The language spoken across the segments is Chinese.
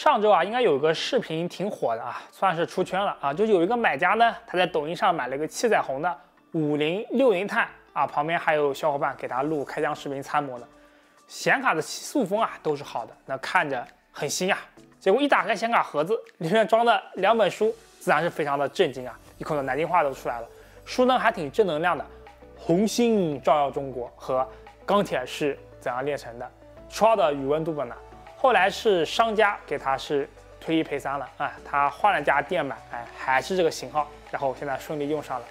上周啊，应该有个视频挺火的啊，算是出圈了啊。就是有一个买家呢，他在抖音上买了个七彩虹的5060 钛啊，旁边还有小伙伴给他录开箱视频参谋呢。显卡的塑封啊都是好的，那看着很新啊。结果一打开显卡盒子，里面装的2本书，自然是非常的震惊啊，一口的南京话都出来了。书呢还挺正能量的，红星照耀中国和钢铁是怎样炼成的，初二的语文读本呢。后来是商家给他是推1赔3了啊，他换了家店买，哎，还是这个型号，然后现在顺利用上了。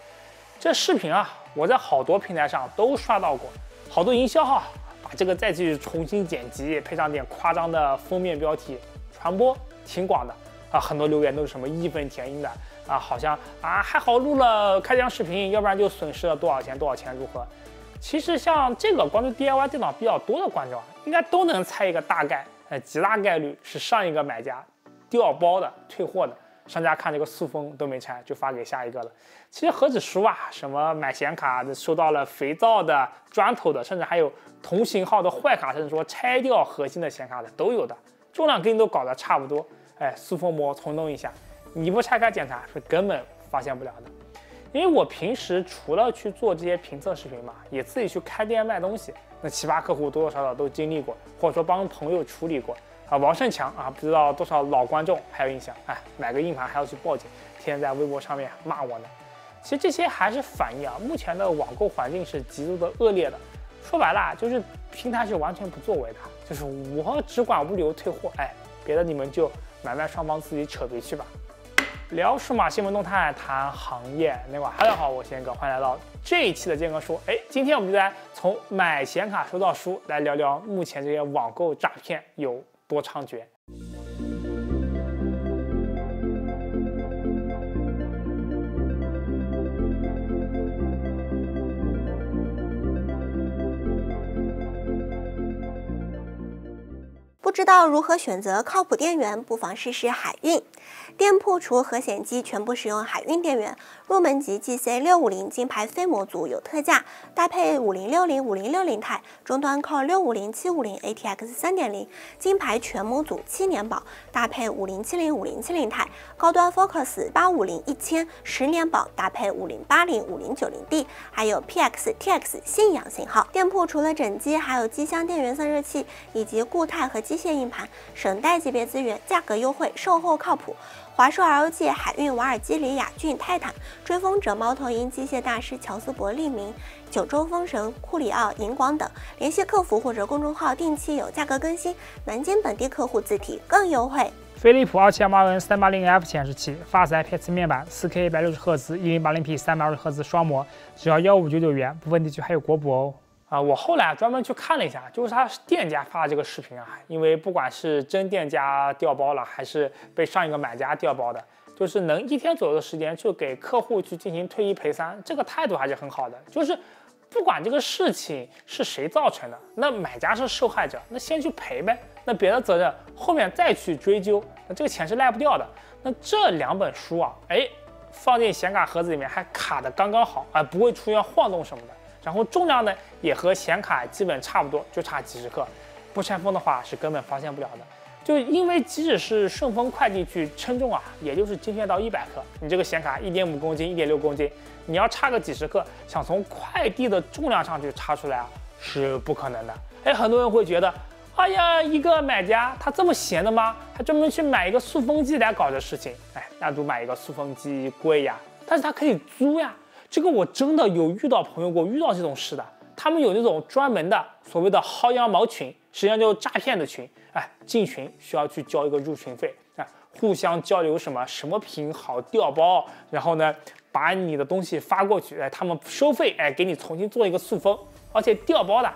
这视频啊，我在好多平台上都刷到过，好多营销号把这个再去重新剪辑，配上点夸张的封面标题，传播挺广的啊，很多留言都是什么义愤填膺的啊，好像啊还好录了开箱视频，要不然就损失了多少钱如何？其实像这个关注 DIY 电脑比较多的观众啊，应该都能猜一个大概。极大概率是上一个买家调包的、退货的，商家看这个塑封都没拆，就发给下一个了。其实何止书啊，什么买显卡的、收到了肥皂的、砖头的，甚至还有同型号的坏卡，甚至说拆掉核心的显卡的都有的，重量跟你都搞得差不多。哎，塑封膜重弄一下，你不拆开检查是根本发现不了的。因为我平时除了去做这些评测视频嘛，也自己去开店卖东西。那奇葩客户多多少少都经历过，或者说帮朋友处理过啊。王胜强啊，不知道多少老观众还有印象，哎，买个硬盘还要去报警，天天在微博上面骂我呢。其实这些还是反映啊，目前的网购环境是极度的恶劣的。说白了，就是平台是完全不作为的，就是我只管物流退货，哎，别的你们就买卖双方自己扯皮去吧。聊数码新闻动态，谈行业内外。大家好，我贤哥，欢迎来到这一期的健哥说。哎，今天我们就来从买显卡收到书来聊聊目前这些网购诈骗有多猖獗。不知道如何选择靠谱电源，不妨试试海运。店铺除核显机全部使用海运电源，入门级 GC650 金牌非模组有特价，搭配5060 钛，终端 Core 650、750 ATX 3.0，金牌全模组7年保，搭配5070、钛，高端 Focus 850-1000 10年保，搭配5080-5090D， 还有 PX、TX 信仰型号。店铺除了整机，还有机箱电源散热器以及固态和机械硬盘，省代级别资源，价格优惠，售后靠谱。华硕 ROG、海运瓦尔基里、雅骏、泰坦、追风者、猫头鹰、机械大师、乔斯伯、利明、九州风神、库里奥、银广等，联系客服或者公众号定期有价格更新，南京本地客户自提更优惠。飞利浦2728N 380F 显示器，发色 IPS 面板，4K 160赫兹，1080p 320赫兹双模，只要1599元，部分地区还有国补哦。我后来专门去看了一下，就是他店家发的这个视频啊，因为不管是真店家调包了，还是被上一个买家调包的，就是能1天左右的时间就给客户去进行退1赔3，这个态度还是很好的。就是不管这个事情是谁造成的，那买家是受害者，那先去赔呗，那别的责任后面再去追究，那这个钱是赖不掉的。那这2本书啊，哎，放进显卡盒子里面还卡得刚刚好，不会出现晃动什么的。然后重量呢也和显卡基本差不多，就差几十克，不拆封的话是根本发现不了的。就因为即使是顺丰快递去称重啊，也就是精确到100克，你这个显卡1.5公斤、1.6公斤，你要差个几十克，想从快递的重量上去差出来啊，是不可能的。哎，很多人会觉得，哎呀，一个买家他这么闲的吗？还专门去买一个塑封机来搞这事情？哎，那就买一个塑封机贵呀，但是他可以租呀。这个我真的有遇到朋友过遇到这种事的，他们有那种专门的所谓的薅羊毛群，实际上就是诈骗的群。哎，进群需要去交一个入群费，哎，互相交流什么品好调包，然后呢把你的东西发过去，哎，他们收费，哎，给你重新做一个塑封，而且调包的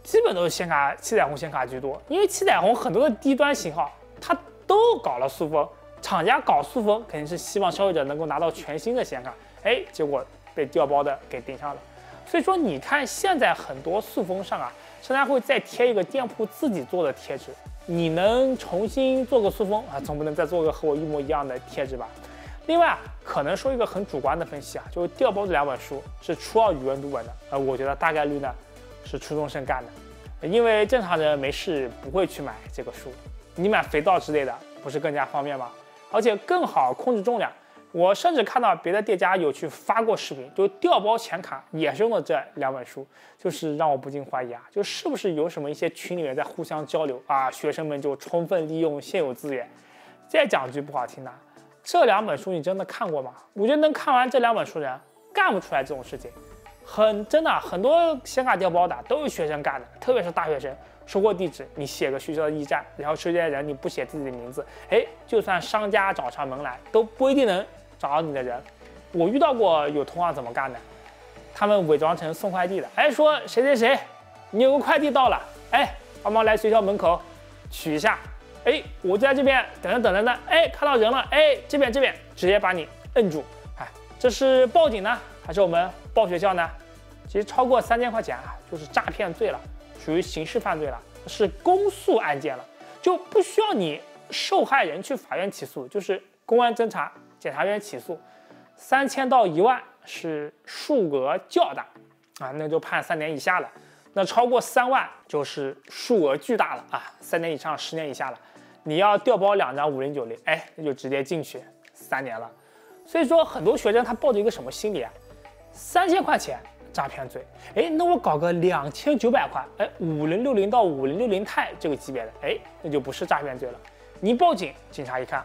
基本都是显卡七彩虹显卡居多，因为七彩虹很多的低端型号它都搞了塑封，厂家搞塑封肯定是希望消费者能够拿到全新的显卡，哎，结果被调包的给盯上了。所以说你看现在很多塑封上啊，商家会再贴一个店铺自己做的贴纸，你能重新做个塑封啊，总不能再做个和我一模一样的贴纸吧。另外可能说一个很主观的分析啊，就是调包这2本书是初2语文读本的，我觉得大概率呢是初中生干的，因为正常人没事不会去买这个书，你买肥皂之类的不是更加方便吗？而且更好控制重量。我甚至看到别的店家有去发过视频，就调包显卡也是用的这2本书，就是让我不禁怀疑啊，就是不是有什么一些群里面在互相交流啊，学生们就充分利用现有资源。再讲句不好听的，这2本书你真的看过吗？我觉得能看完这2本书的人干不出来这种事情。真的很多显卡调包的都是学生干的，特别是大学生。收货地址你写个学校的驿站，然后收件人你不写自己的名字，就算商家找上门来都不一定能找到你的人。我遇到过有同行怎么干的，他们伪装成送快递的，说谁谁谁，你有个快递到了，帮忙来学校门口取一下，我在这边等着，看到人了，这边直接把你摁住，这是报警呢，还是我们报学校呢？其实超过3000块钱啊，就是诈骗罪了，属于刑事犯罪了，是公诉案件了，就不需要你受害人去法院起诉，就是公安侦查、检察院起诉。3000到1万是数额较大啊，那就判3年以下了。那超过3万就是数额巨大了啊，3年以上10年以下了。你要调包2张5090，那就直接进去3年了。所以说，很多学生他抱着一个什么心理啊？3000块钱诈骗罪，那我搞个2900块，5060到5060 钛这个级别的，那就不是诈骗罪了。你报警，警察一看，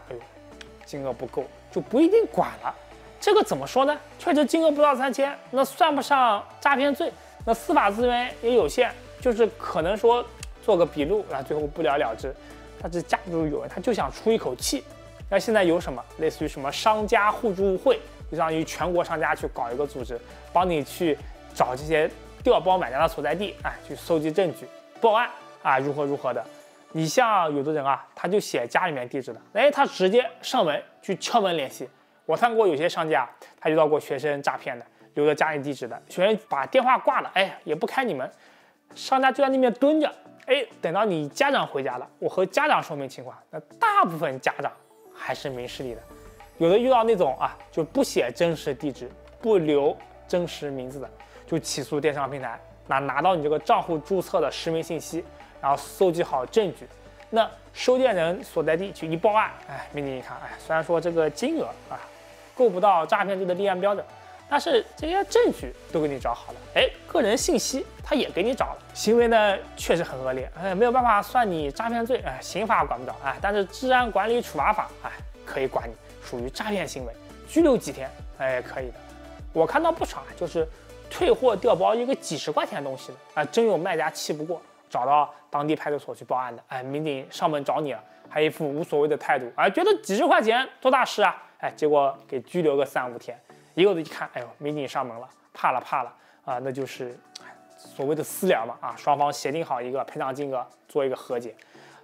金额不够，就不一定管了。这个怎么说呢？确实金额不到3000，那算不上诈骗罪。那司法资源也有限，就是可能说做个笔录，最后不了了之。但是架不住有人他就想出一口气。那现在有什么类似于什么商家互助会，就相当于全国商家去搞一个组织，帮你去找这些调包买家的所在地，去搜集证据，报案如何的。你像有的人啊，他就写家里面地址的，他直接上门去敲门联系。我看过有些商家，他遇到过学生诈骗的，留着家里地址的，学生把电话挂了，也不开你门，商家就在那边蹲着，等到你家长回家了，我和家长说明情况。那大部分家长还是明事理的，有的遇到那种就不写真实地址，不留真实名字的，就起诉电商平台，拿到你这个账户注册的实名信息，然后搜集好证据。那收件人所在地去一报案，民警一看，虽然说这个金额够不到诈骗罪的立案标准，但是这些证据都给你找好了，个人信息他也给你找了，行为呢确实很恶劣，没有办法算你诈骗罪，刑法管不着，但是治安管理处罚法，可以管你，属于诈骗行为，拘留几天，可以的。我看到不少就是退货调包一个几十块钱的东西的，真有卖家气不过，找到当地派出所去报案的，民警上门找你了，还一副无所谓的态度，觉得几十块钱多大事啊，结果给拘留个3、5天。一个一看，民警上门了，怕了那就是所谓的私了嘛，双方协定好一个赔偿金额，做一个和解，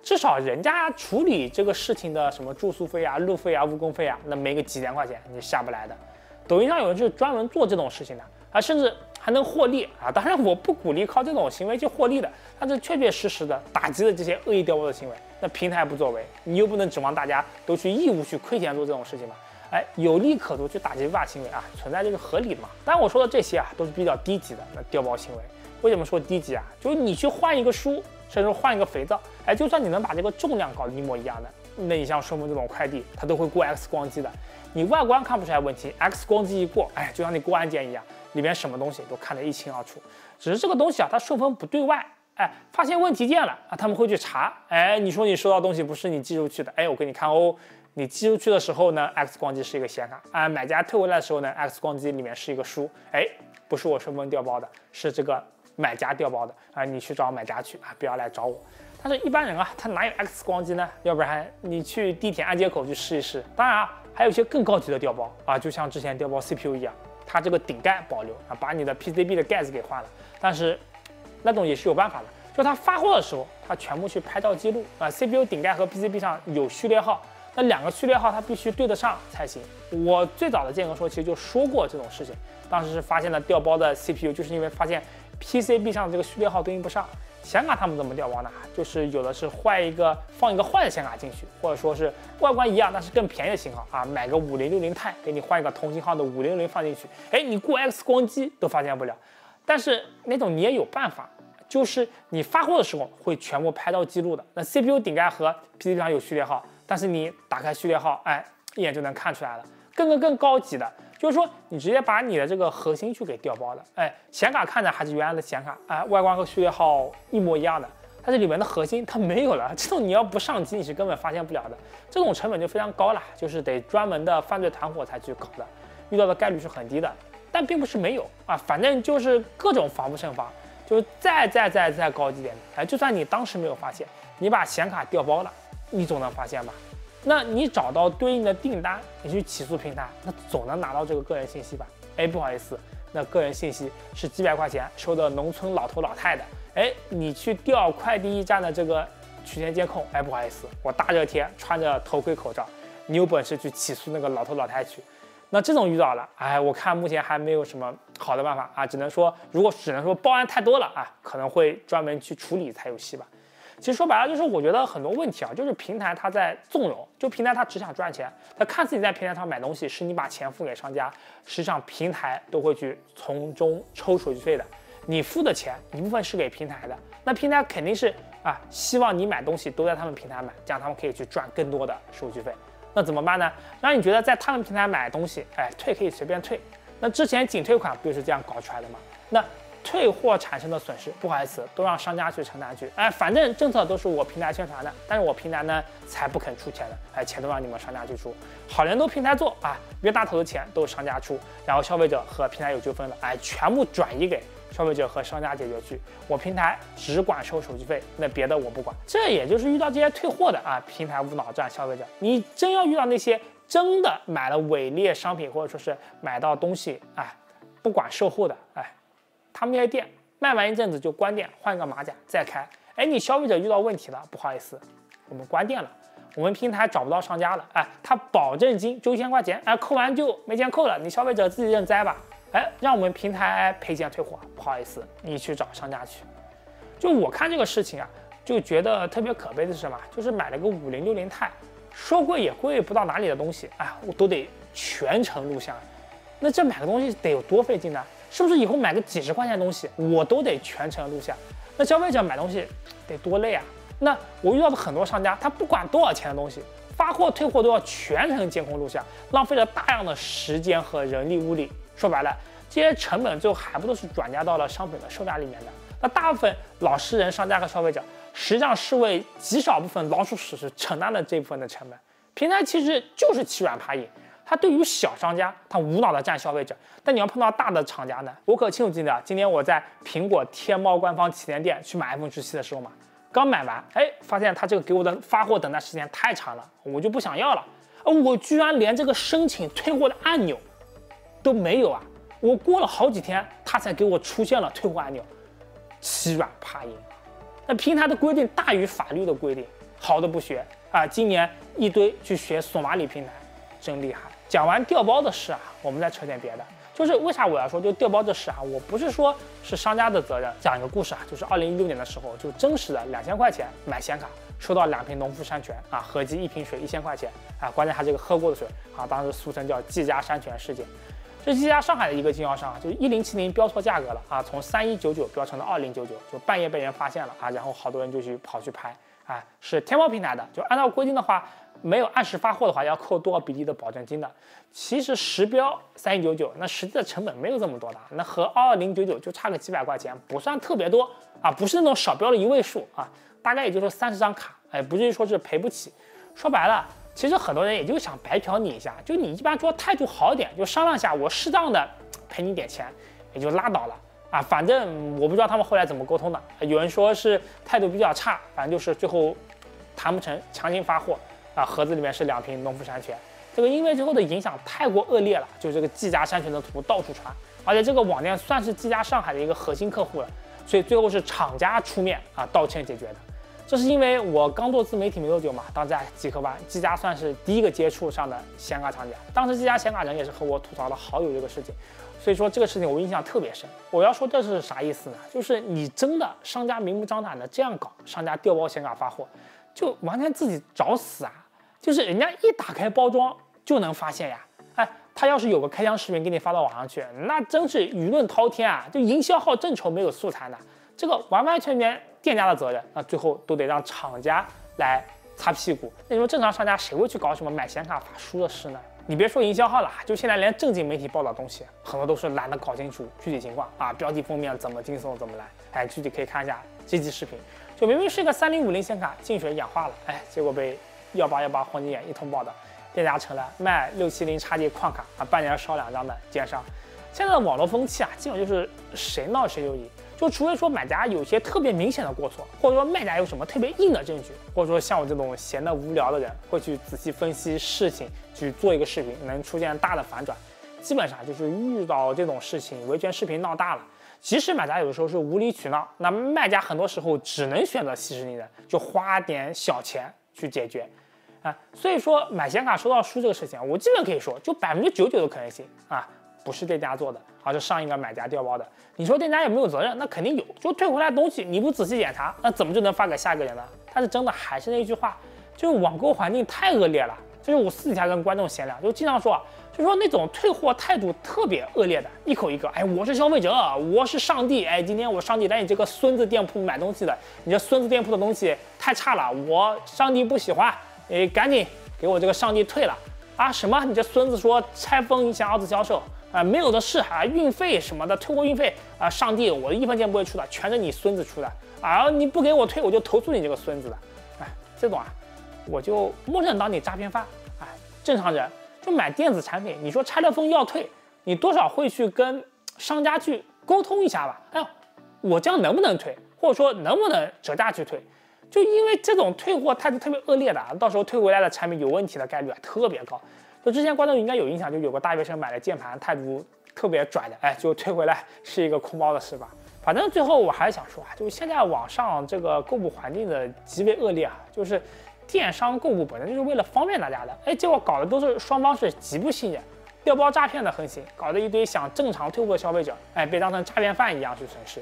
至少人家处理这个事情的什么住宿费路费误工费那没个几千块钱你下不来的。抖音上有人是专门做这种事情的甚至还能获利当然我不鼓励靠这种行为去获利的，但是确确实实的打击了这些恶意调包的行为。那平台不作为，你又不能指望大家都去义务去亏钱做这种事情吧？有利可图去打击违法行为存在就是合理的嘛。当然我说的这些都是比较低级的那调包行为。为什么说低级就是你去换一个书，甚至换一个肥皂，就算你能把这个重量搞得一模一样的，那你像顺丰这种快递，它都会过 X 光机的。你外观看不出来问题 ，X 光机一过，就像你过安检一样，里面什么东西都看得一清二楚。只是这个东西它顺丰不对外，发现问题件了他们会去查，你说你收到东西不是你寄出去的，我给你看你寄出去的时候呢 ，X 光机是一个显卡，买家退回来的时候呢 ，X 光机里面是一个书，不是我顺丰调包的，是这个买家调包的你去找买家去不要来找我。但是一般人他哪有 X 光机呢？要不然你去地铁安检口去试一试。当然还有一些更高级的调包就像之前调包 CPU 一样，它这个顶盖保留把你的 PCB 的盖子给换了，但是那种也是有办法的，就它发货的时候，它全部去拍照记录CPU 顶盖和 PCB 上有序列号，那2个序列号它必须对得上才行。我最早的建哥说其实就说过这种事情，当时是发现了调包的 CPU， 就是因为发现 PCB 上这个序列号对应不上。显卡他们怎么调包呢？就是有的是放一个坏的显卡进去，或者说是外观一样但是更便宜的型号买个5060 钛，给你换一个同型号的5060放进去，你过 X 光机都发现不了。但是那种你也有办法，就是你发货的时候会全部拍照记录的，那 CPU 顶盖和 PCB 上有序列号，但是你打开序列号，哎，一眼就能看出来了。更高级的，就是说你直接把你的这个核心去给调包了，哎，显卡看着还是原来的显卡，哎，外观和序列号一模一样的，但是里面的核心它没有了，这种你要不上机你是根本发现不了的，这种成本就非常高了，就是得专门的犯罪团伙才去搞的，遇到的概率是很低的，但并不是没有啊，反正就是各种防不胜防，就是再高级点的，哎，就算你当时没有发现，你把显卡调包了，你总能发现吧？那你找到对应的订单，你去起诉平台，那总能拿到这个个人信息吧？哎，不好意思，那个人信息是几百块钱收的农村老头老太的，哎，你去调快递驿站的这个取件监控，哎，不好意思，我大热天穿着头盔口罩，你有本事去起诉那个老头老太去。那这种遇到了，哎，我看目前还没有什么好的办法啊，只能说报案太多了啊，可能会专门去处理才有戏吧。其实说白了，就是我觉得很多问题啊，就是平台它在纵容，就平台它只想赚钱，它看似你在平台上买东西是你把钱付给商家，实际上平台都会去从中抽手续费的。你付的钱一部分是给平台的，那平台肯定是啊，希望你买东西都在他们平台买，这样他们可以去赚更多的手续费。那怎么办呢？让你觉得在他们平台买东西，哎，退可以随便退。那之前仅退款不就是这样搞出来的吗？那退货产生的损失，不好意思，都让商家去承担去。哎，反正政策都是我平台宣传的，但是我平台呢才不肯出钱的，哎，钱都让你们商家去出。好人都平台做啊，冤大头的钱都是商家出，然后消费者和平台有纠纷了，哎，全部转移给消费者和商家解决去。我平台只管收手续费，那别的我不管。这也就是遇到这些退货的啊，平台无脑占消费者。你真要遇到那些真的买了伪劣商品，或者说是买到东西，哎，不管售后的，哎。他们那些店卖完一阵子就关店，换一个马甲再开。哎，你消费者遇到问题了，不好意思，我们关店了，我们平台找不到商家了。哎，他保证金就1000块钱，哎，扣完就没钱扣了，你消费者自己认栽吧。哎，让我们平台赔钱退货，不好意思，你去找商家去。就我看这个事情啊，就觉得特别可悲的是什么？就是买了个5060 钛，说贵也贵不到哪里的东西，哎，我都得全程录像。那这买个东西得有多费劲呢？是不是以后买个几十块钱的东西，我都得全程录像？那消费者买东西得多累啊！那我遇到的很多商家，他不管多少钱的东西，发货退货都要全程监控录像，浪费了大量的时间和人力物力。说白了，这些成本最后还不都是转嫁到了商品的售价里面的？那大部分老实人、商家和消费者，实际上是为极少部分老鼠屎是承担了这部分的成本。平台其实就是欺软怕硬。它对于小商家，它无脑的占消费者，但你要碰到大的厂家呢？我可清楚记得，今天我在苹果天猫官方旗舰店去买 iPhone 17的时候嘛，刚买完，哎，发现他这个给我的发货等待时间太长了，我就不想要了，我居然连这个申请退货的按钮都没有啊！我过了好几天，他才给我出现了退货按钮，欺软怕硬。那平台的规定大于法律的规定，好的不学啊！今年一堆去学索马里平台，真厉害。讲完调包的事啊，我们再扯点别的。就是为啥我要说就调包这事啊？我不是说是商家的责任。讲一个故事啊，就是2016年的时候，就真实的2000块钱买显卡，收到2瓶农夫山泉啊，合计1瓶水1000块钱啊。关键它这个喝过的水啊，当时俗称叫季家山泉事件。这季家上海的一个经销商啊，就是1070标错价格了啊，从3199标成了2099，就半夜被人发现了啊，然后好多人就跑去拍啊，是天猫平台的，就按照规定的话。没有按时发货的话，要扣多少比例的保证金的。其实实标3199，那实际的成本没有这么多的，那和22099就差个几百块钱，不算特别多啊，不是那种少标的1位数啊，大概也就是30张卡，哎，不至于说是赔不起。说白了，其实很多人也就想白嫖你一下，就你一般说态度好一点，就商量下，我适当的赔你点钱，也就拉倒了啊。反正我不知道他们后来怎么沟通的，有人说是态度比较差，反正就是最后谈不成，强行发货。啊，盒子里面是2瓶农夫山泉，这个因为之后的影响太过恶劣了，就这个季家山泉的图到处传，而且这个网店算是季家上海的一个核心客户了，所以最后是厂家出面啊道歉解决的。这是因为我刚做自媒体没多久嘛，当时在极客湾，季家算是第一个接触上的显卡厂家，当时季家显卡人也是和我吐槽了好久这个事情，所以说这个事情我印象特别深。我要说这是啥意思呢？就是你真的商家明目张胆的这样搞，商家调包显卡发货，就完全自己找死啊！就是人家一打开包装就能发现呀，哎，他要是有个开箱视频给你发到网上去，那真是舆论滔天啊！就营销号正愁没有素材呢，这个完完全全店家的责任，那最后都得让厂家来擦屁股。那你说正常商家谁会去搞什么买显卡发书的事呢？你别说营销号了，就现在连正经媒体报道东西，很多都是懒得搞清楚具体情况啊，标题封面怎么惊悚怎么来，哎，具体可以看一下这期视频。就明明是一个3050显卡进水氧化了，哎，结果被1818黄金眼一通报道，店家成了卖670 XD 矿卡啊，半年烧2张的奸商。现在的网络风气啊，基本就是谁闹谁有理。就除非说买家有些特别明显的过错，或者说卖家有什么特别硬的证据，或者说像我这种闲得无聊的人会去仔细分析事情，去做一个视频能出现大的反转。基本上就是遇到这种事情，维权视频闹大了，即使买家有的时候是无理取闹，那卖家很多时候只能选择息事宁人，就花点小钱去解决。所以说买显卡收到书这个事情，我基本可以说就99%的可能性啊，不是店家做的，而是上一个买家调包的。你说店家有没有责任？那肯定有，就退回来的东西你不仔细检查，那怎么就能发给下一个人呢？但是真的还是那句话，就是网购环境太恶劣了。就是我私底下跟观众闲聊，就经常说，就说那种退货态度特别恶劣的，一口一个，哎，我是消费者，我是上帝，哎，今天我上帝来你这个孙子店铺买东西的，你这孙子店铺的东西太差了，我上帝不喜欢，哎，赶紧给我这个上帝退了啊！什么？你这孙子说拆封影响二次销售？没有的是啊，运费什么的，退货运费啊，上帝，我1分钱不会出的，全是你孙子出的啊！你不给我退，我就投诉你这个孙子的。哎，这种啊，我就默认当你诈骗犯。哎，正常人就买电子产品，你说拆了封要退，你多少会去跟商家去沟通一下吧？哎呦，我这样能不能退，或者说能不能折价去退？就因为这种退货态度特别恶劣的，到时候退回来的产品有问题的概率特别高。就之前观众应该有印象，就有个大学生买了键盘，态度特别拽的，哎，就退回来是一个空包的是吧？反正最后我还是想说啊，就现在网上这个购物环境的极为恶劣啊，就是电商购物本身就是为了方便大家的，哎，结果搞的都是双方是极不信任，调包诈骗的横行，搞得一堆想正常退货的消费者，哎，被当成诈骗犯一样去审视，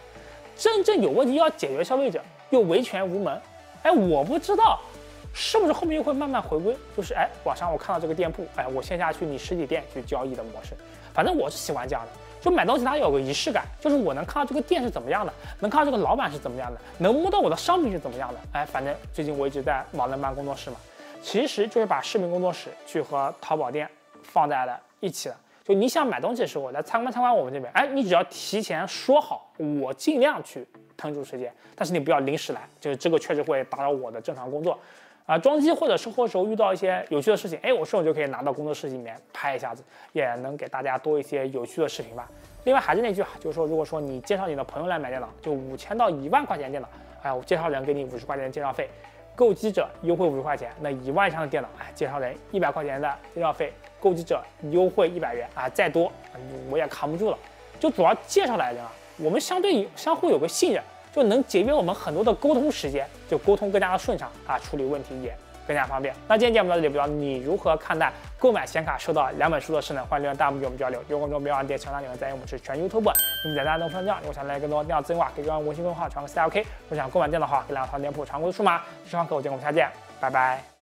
真正有问题要解决的消费者又维权无门，哎，我不知道。是不是后面又会慢慢回归？就是哎，网上我看到这个店铺，哎，我线下去你实体店去交易的模式。反正我是喜欢这样的，就买东西它有个仪式感，就是我能看到这个店是怎么样的，能看到这个老板是怎么样的，能摸到我的商品是怎么样的。哎，反正最近我一直在老能办工作室嘛，其实就是把视频工作室去和淘宝店放在了一起的。就你想买东西的时候来参观我们这边，哎，你只要提前说好，我尽量去腾出时间，但是你不要临时来，就是这个确实会打扰我的正常工作。装机或者售后时候遇到一些有趣的事情，哎，我顺手就可以拿到工作室里面拍一下子，也能给大家多一些有趣的视频吧。另外还是那句啊，就是说，如果说你介绍你的朋友来买电脑，就5000到1万块钱电脑，哎，我介绍人给你50块钱的介绍费，购机者优惠50块钱，那1万以上的电脑，哎，介绍人100块钱的介绍费，购机者优惠100元啊，再多我也扛不住了。就主要介绍来的人啊，我们相互有个信任。就能节约我们很多的沟通时间，就沟通更加的顺畅啊，处理问题也更加方便。那今天节目到这里，不知道你如何看待购买显卡收到2本书的事呢？欢迎留言弹幕与我们交流。有观众别忘了点强大留言，在我们是全 YouTube，你们在大家能分享。如果想来更多电脑资讯的话，可以关注微信公众号传个 CLK。如果想购买电脑的话，可以来淘店铺常规的数码。希望客户见，我们下见，拜拜。